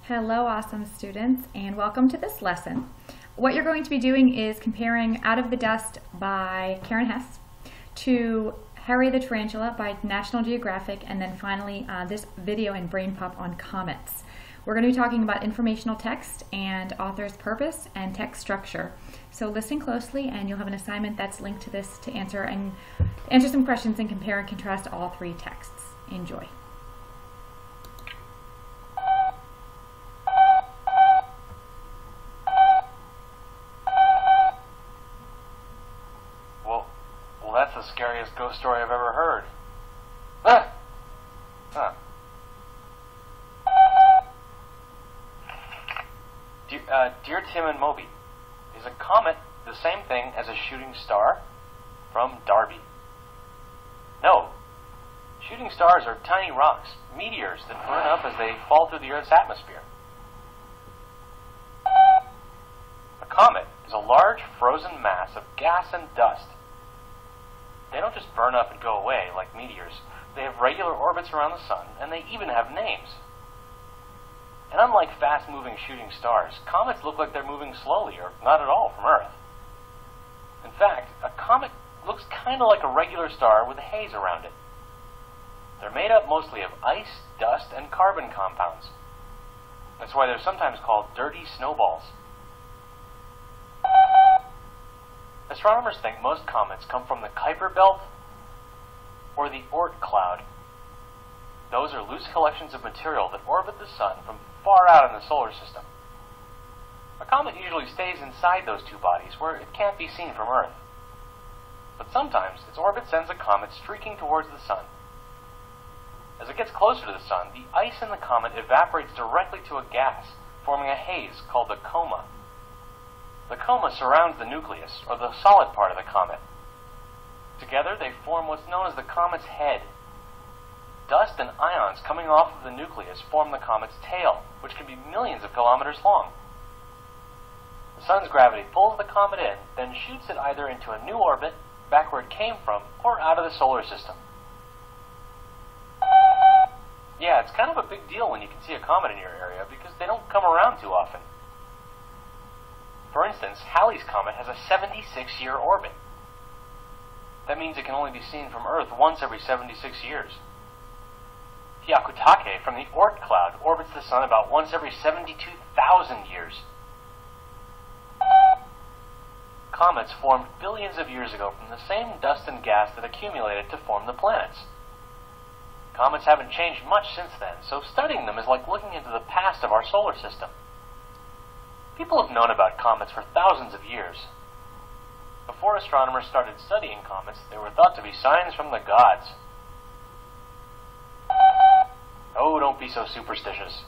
Hello, awesome students, and welcome to this lesson. What you're going to be doing is comparing Out of the Dust by Karen Hess to Harry the Tarantula by National Geographic, and then finally this video and brain pop on comets. We're going to be talking about informational text and author's purpose and text structure. So listen closely and you'll have an assignment that's linked to this to answer some questions and compare and contrast all three texts. Enjoy. Well, that's the scariest ghost story I've ever heard. Ah! Huh. Dear Tim and Moby, is a comet the same thing as a shooting star? From Darby. No. Shooting stars are tiny rocks, meteors that burn up as they fall through the Earth's atmosphere. A comet is a large frozen mass of gas and dust. They don't just burn up and go away like meteors. They have regular orbits around the sun, and they even have names. And unlike fast-moving shooting stars, comets look like they're moving slowly or not at all from Earth. In fact, a comet looks kind of like a regular star with a haze around it. They're made up mostly of ice, dust, and carbon compounds. That's why they're sometimes called dirty snowballs. Astronomers think most comets come from the Kuiper Belt or the Oort cloud. Those are loose collections of material that orbit the sun from far out in the solar system. A comet usually stays inside those two bodies where it can't be seen from Earth. But sometimes its orbit sends a comet streaking towards the sun. As it gets closer to the sun, the ice in the comet evaporates directly to a gas, forming a haze called the coma. The coma surrounds the nucleus, or the solid part of the comet. Together they form what's known as the comet's head. Dust and ions coming off of the nucleus form the comet's tail, which can be millions of kilometers long. The sun's gravity pulls the comet in, then shoots it either into a new orbit, back where it came from, or out of the solar system. Yeah, it's kind of a big deal when you can see a comet in your area because they don't come around too often. For instance, Halley's Comet has a 76-year orbit. That means it can only be seen from Earth once every 76 years. Hyakutake from the Oort cloud orbits the sun about once every 72,000 years. Comets formed billions of years ago from the same dust and gas that accumulated to form the planets. Comets haven't changed much since then, so studying them is like looking into the past of our solar system. People have known about comets for thousands of years. Before astronomers started studying comets, they were thought to be signs from the gods. Oh, don't be so superstitious.